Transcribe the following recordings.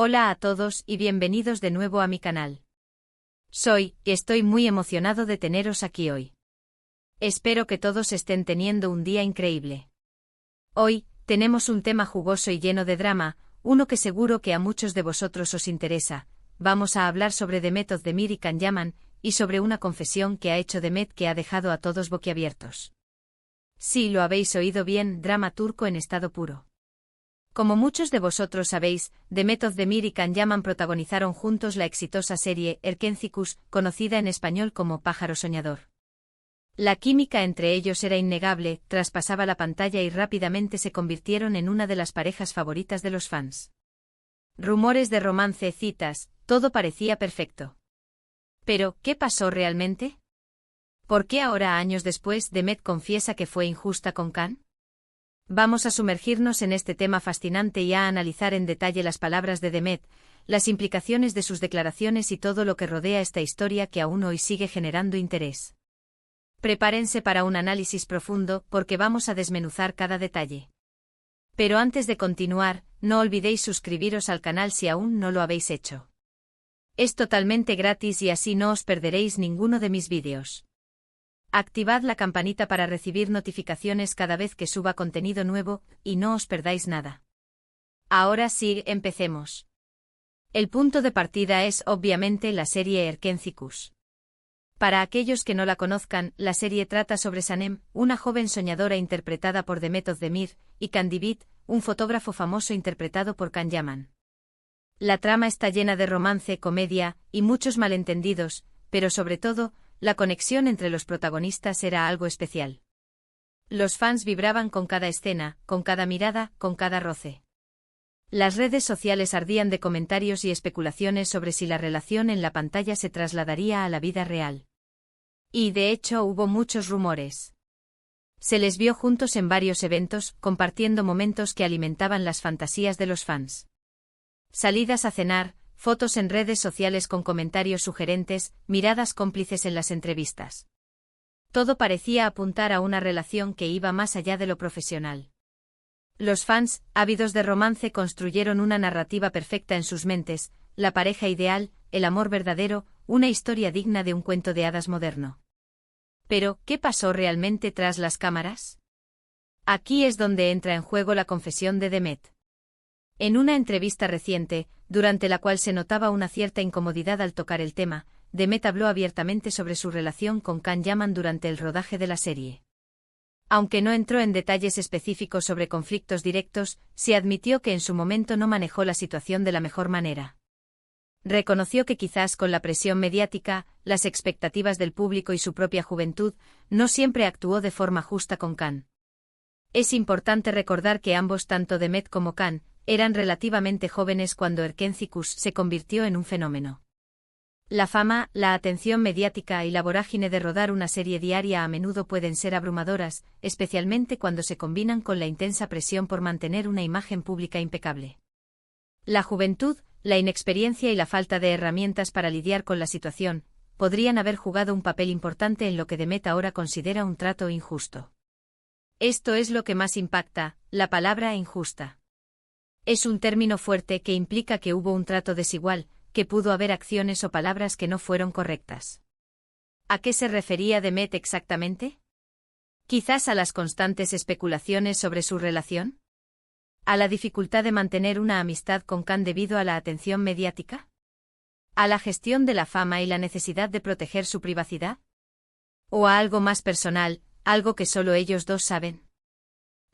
Hola a todos y bienvenidos de nuevo a mi canal. Estoy muy emocionado de teneros aquí hoy. Espero que todos estén teniendo un día increíble. Hoy, tenemos un tema jugoso y lleno de drama, uno que seguro que a muchos de vosotros os interesa. Vamos a hablar sobre Demet Özdemir y Can Yaman, y sobre una confesión que ha hecho Demet que ha dejado a todos boquiabiertos. Sí, lo habéis oído bien, drama turco en estado puro. Como muchos de vosotros sabéis, Demet Özdemir y Can Yaman protagonizaron juntos la exitosa serie Erkenzikuş, conocida en español como Pájaro Soñador. La química entre ellos era innegable, traspasaba la pantalla y rápidamente se convirtieron en una de las parejas favoritas de los fans. Rumores de romance, citas, todo parecía perfecto. Pero, ¿qué pasó realmente? ¿Por qué ahora, años después, Demet confiesa que fue injusta con Can? Vamos a sumergirnos en este tema fascinante y a analizar en detalle las palabras de Demet, las implicaciones de sus declaraciones y todo lo que rodea esta historia que aún hoy sigue generando interés. Prepárense para un análisis profundo, porque vamos a desmenuzar cada detalle. Pero antes de continuar, no olvidéis suscribiros al canal si aún no lo habéis hecho. Es totalmente gratis y así no os perderéis ninguno de mis vídeos. Activad la campanita para recibir notificaciones cada vez que suba contenido nuevo, y no os perdáis nada. Ahora sí, empecemos. El punto de partida es obviamente la serie Erkenzikuş. Para aquellos que no la conozcan, la serie trata sobre Sanem, una joven soñadora interpretada por Demet Özdemir, y Candivit, un fotógrafo famoso interpretado por Can Yaman. La trama está llena de romance, comedia, y muchos malentendidos, pero sobre todo, la conexión entre los protagonistas era algo especial. Los fans vibraban con cada escena, con cada mirada, con cada roce. Las redes sociales ardían de comentarios y especulaciones sobre si la relación en la pantalla se trasladaría a la vida real. Y de hecho hubo muchos rumores. Se les vio juntos en varios eventos, compartiendo momentos que alimentaban las fantasías de los fans. Salidas a cenar, fotos en redes sociales con comentarios sugerentes, miradas cómplices en las entrevistas. Todo parecía apuntar a una relación que iba más allá de lo profesional. Los fans, ávidos de romance, construyeron una narrativa perfecta en sus mentes, la pareja ideal, el amor verdadero, una historia digna de un cuento de hadas moderno. Pero, ¿qué pasó realmente tras las cámaras? Aquí es donde entra en juego la confesión de Demet. En una entrevista reciente, durante la cual se notaba una cierta incomodidad al tocar el tema, Demet habló abiertamente sobre su relación con Can Yaman durante el rodaje de la serie. Aunque no entró en detalles específicos sobre conflictos directos, se admitió que en su momento no manejó la situación de la mejor manera. Reconoció que quizás con la presión mediática, las expectativas del público y su propia juventud, no siempre actuó de forma justa con Can. Es importante recordar que ambos, tanto Demet como Can, eran relativamente jóvenes cuando Erkenzikuş se convirtió en un fenómeno. La fama, la atención mediática y la vorágine de rodar una serie diaria a menudo pueden ser abrumadoras, especialmente cuando se combinan con la intensa presión por mantener una imagen pública impecable. La juventud, la inexperiencia y la falta de herramientas para lidiar con la situación, podrían haber jugado un papel importante en lo que Demet ahora considera un trato injusto. Esto es lo que más impacta, la palabra injusta. Es un término fuerte que implica que hubo un trato desigual, que pudo haber acciones o palabras que no fueron correctas. ¿A qué se refería Demet exactamente? ¿Quizás a las constantes especulaciones sobre su relación? ¿A la dificultad de mantener una amistad con Can debido a la atención mediática? ¿A la gestión de la fama y la necesidad de proteger su privacidad? ¿O a algo más personal, algo que solo ellos dos saben?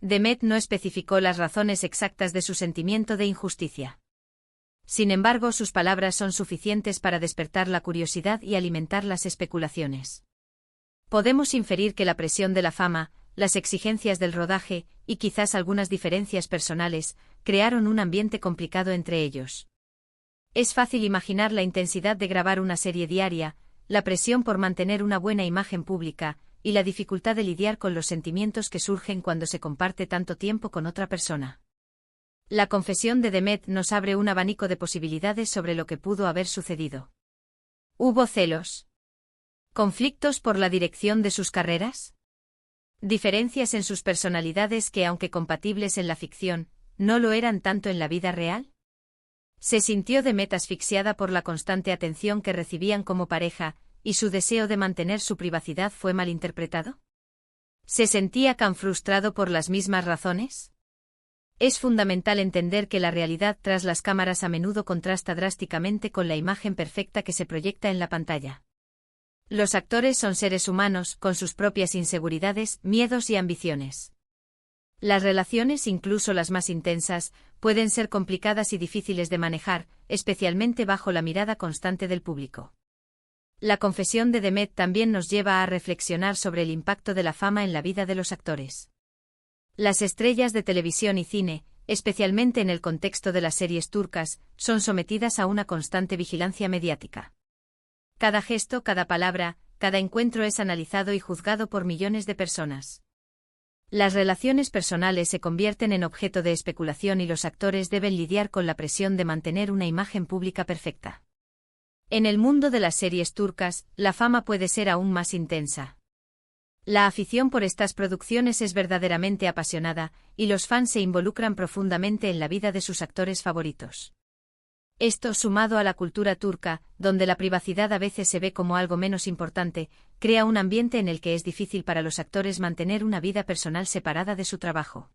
Demet no especificó las razones exactas de su sentimiento de injusticia. Sin embargo, sus palabras son suficientes para despertar la curiosidad y alimentar las especulaciones. Podemos inferir que la presión de la fama, las exigencias del rodaje, y quizás algunas diferencias personales, crearon un ambiente complicado entre ellos. Es fácil imaginar la intensidad de grabar una serie diaria, la presión por mantener una buena imagen pública, y la dificultad de lidiar con los sentimientos que surgen cuando se comparte tanto tiempo con otra persona. La confesión de Demet nos abre un abanico de posibilidades sobre lo que pudo haber sucedido. ¿Hubo celos? ¿Conflictos por la dirección de sus carreras? ¿Diferencias en sus personalidades que, aunque compatibles en la ficción, no lo eran tanto en la vida real? Se sintió Demet asfixiada por la constante atención que recibían como pareja, y su deseo de mantener su privacidad fue malinterpretado. ¿Se sentía Can frustrado por las mismas razones? Es fundamental entender que la realidad tras las cámaras a menudo contrasta drásticamente con la imagen perfecta que se proyecta en la pantalla. Los actores son seres humanos, con sus propias inseguridades, miedos y ambiciones. Las relaciones, incluso las más intensas, pueden ser complicadas y difíciles de manejar, especialmente bajo la mirada constante del público. La confesión de Demet también nos lleva a reflexionar sobre el impacto de la fama en la vida de los actores. Las estrellas de televisión y cine, especialmente en el contexto de las series turcas, son sometidas a una constante vigilancia mediática. Cada gesto, cada palabra, cada encuentro es analizado y juzgado por millones de personas. Las relaciones personales se convierten en objeto de especulación y los actores deben lidiar con la presión de mantener una imagen pública perfecta. En el mundo de las series turcas, la fama puede ser aún más intensa. La afición por estas producciones es verdaderamente apasionada, y los fans se involucran profundamente en la vida de sus actores favoritos. Esto, sumado a la cultura turca, donde la privacidad a veces se ve como algo menos importante, crea un ambiente en el que es difícil para los actores mantener una vida personal separada de su trabajo.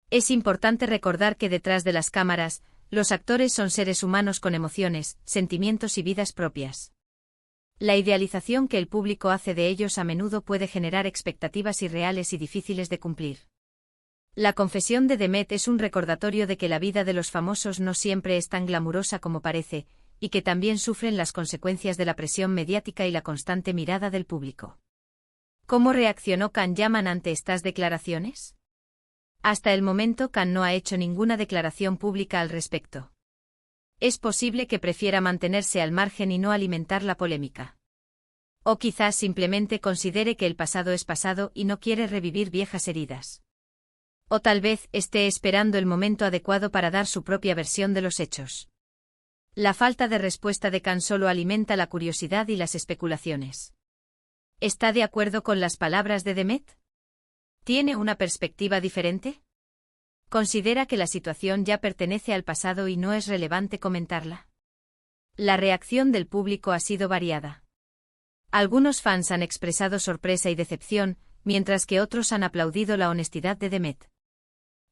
Es importante recordar que detrás de las cámaras, los actores son seres humanos con emociones, sentimientos y vidas propias. La idealización que el público hace de ellos a menudo puede generar expectativas irreales y difíciles de cumplir. La confesión de Demet es un recordatorio de que la vida de los famosos no siempre es tan glamurosa como parece, y que también sufren las consecuencias de la presión mediática y la constante mirada del público. ¿Cómo reaccionó Can Yaman ante estas declaraciones? Hasta el momento Can no ha hecho ninguna declaración pública al respecto. Es posible que prefiera mantenerse al margen y no alimentar la polémica. O quizás simplemente considere que el pasado es pasado y no quiere revivir viejas heridas. O tal vez esté esperando el momento adecuado para dar su propia versión de los hechos. La falta de respuesta de Can solo alimenta la curiosidad y las especulaciones. ¿Está de acuerdo con las palabras de Demet? ¿Tiene una perspectiva diferente? ¿Considera que la situación ya pertenece al pasado y no es relevante comentarla? La reacción del público ha sido variada. Algunos fans han expresado sorpresa y decepción, mientras que otros han aplaudido la honestidad de Demet.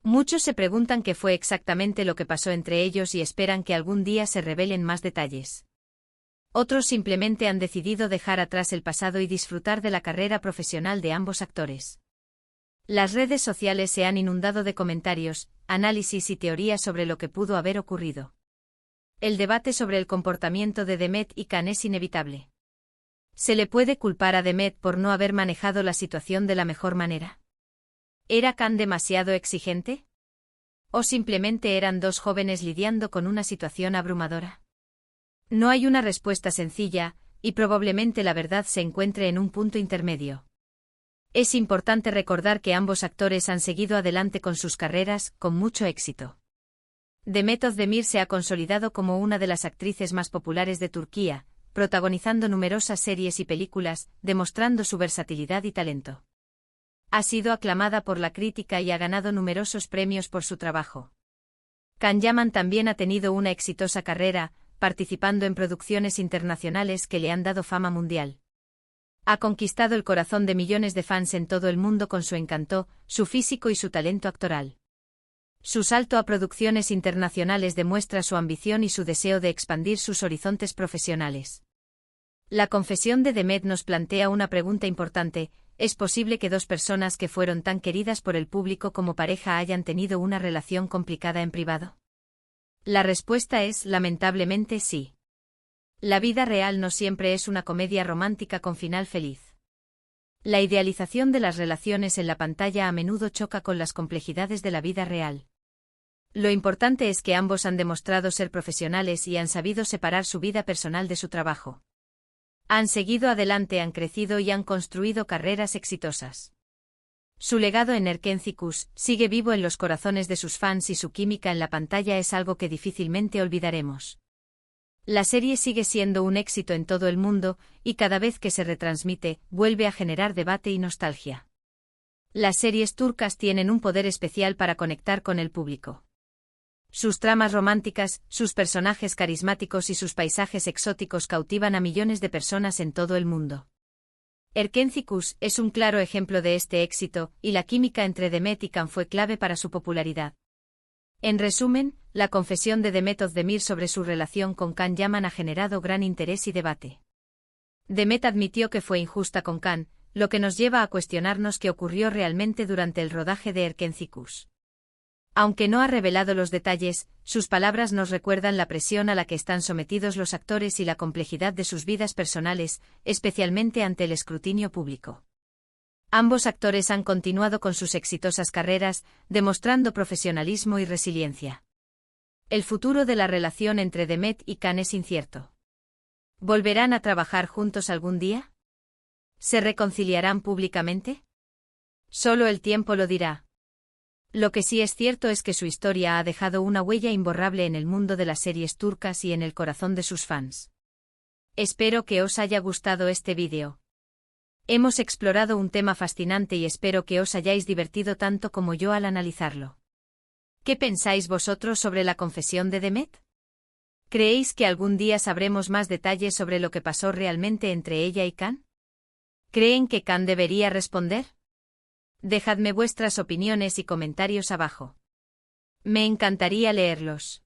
Muchos se preguntan qué fue exactamente lo que pasó entre ellos y esperan que algún día se revelen más detalles. Otros simplemente han decidido dejar atrás el pasado y disfrutar de la carrera profesional de ambos actores. Las redes sociales se han inundado de comentarios, análisis y teorías sobre lo que pudo haber ocurrido. El debate sobre el comportamiento de Demet y Can es inevitable. ¿Se le puede culpar a Demet por no haber manejado la situación de la mejor manera? ¿Era Can demasiado exigente? ¿O simplemente eran dos jóvenes lidiando con una situación abrumadora? No hay una respuesta sencilla, y probablemente la verdad se encuentre en un punto intermedio. Es importante recordar que ambos actores han seguido adelante con sus carreras, con mucho éxito. Demet Özdemir se ha consolidado como una de las actrices más populares de Turquía, protagonizando numerosas series y películas, demostrando su versatilidad y talento. Ha sido aclamada por la crítica y ha ganado numerosos premios por su trabajo. Can Yaman también ha tenido una exitosa carrera, participando en producciones internacionales que le han dado fama mundial. Ha conquistado el corazón de millones de fans en todo el mundo con su encanto, su físico y su talento actoral. Su salto a producciones internacionales demuestra su ambición y su deseo de expandir sus horizontes profesionales. La confesión de Demet nos plantea una pregunta importante: ¿es posible que dos personas que fueron tan queridas por el público como pareja hayan tenido una relación complicada en privado? La respuesta es, lamentablemente, sí. La vida real no siempre es una comedia romántica con final feliz. La idealización de las relaciones en la pantalla a menudo choca con las complejidades de la vida real. Lo importante es que ambos han demostrado ser profesionales y han sabido separar su vida personal de su trabajo. Han seguido adelante, han crecido y han construido carreras exitosas. Su legado en Erkenci sigue vivo en los corazones de sus fans y su química en la pantalla es algo que difícilmente olvidaremos. La serie sigue siendo un éxito en todo el mundo, y cada vez que se retransmite, vuelve a generar debate y nostalgia. Las series turcas tienen un poder especial para conectar con el público. Sus tramas románticas, sus personajes carismáticos y sus paisajes exóticos cautivan a millones de personas en todo el mundo. Erkenci es un claro ejemplo de este éxito, y la química entre Demet y Can fue clave para su popularidad. En resumen, la confesión de Demet Özdemir sobre su relación con Can Yaman ha generado gran interés y debate. Demet admitió que fue injusta con Can, lo que nos lleva a cuestionarnos qué ocurrió realmente durante el rodaje de Erkenci. Aunque no ha revelado los detalles, sus palabras nos recuerdan la presión a la que están sometidos los actores y la complejidad de sus vidas personales, especialmente ante el escrutinio público. Ambos actores han continuado con sus exitosas carreras, demostrando profesionalismo y resiliencia. El futuro de la relación entre Demet y Can es incierto. ¿Volverán a trabajar juntos algún día? ¿Se reconciliarán públicamente? Solo el tiempo lo dirá. Lo que sí es cierto es que su historia ha dejado una huella imborrable en el mundo de las series turcas y en el corazón de sus fans. Espero que os haya gustado este vídeo. Hemos explorado un tema fascinante y espero que os hayáis divertido tanto como yo al analizarlo. ¿Qué pensáis vosotros sobre la confesión de Demet? ¿Creéis que algún día sabremos más detalles sobre lo que pasó realmente entre ella y Can? ¿Creen que Can debería responder? Dejadme vuestras opiniones y comentarios abajo. Me encantaría leerlos.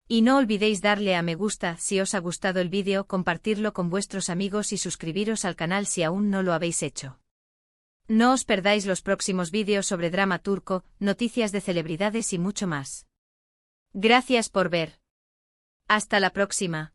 Y no olvidéis darle a me gusta si os ha gustado el vídeo, compartirlo con vuestros amigos y suscribiros al canal si aún no lo habéis hecho. No os perdáis los próximos vídeos sobre drama turco, noticias de celebridades y mucho más. Gracias por ver. Hasta la próxima.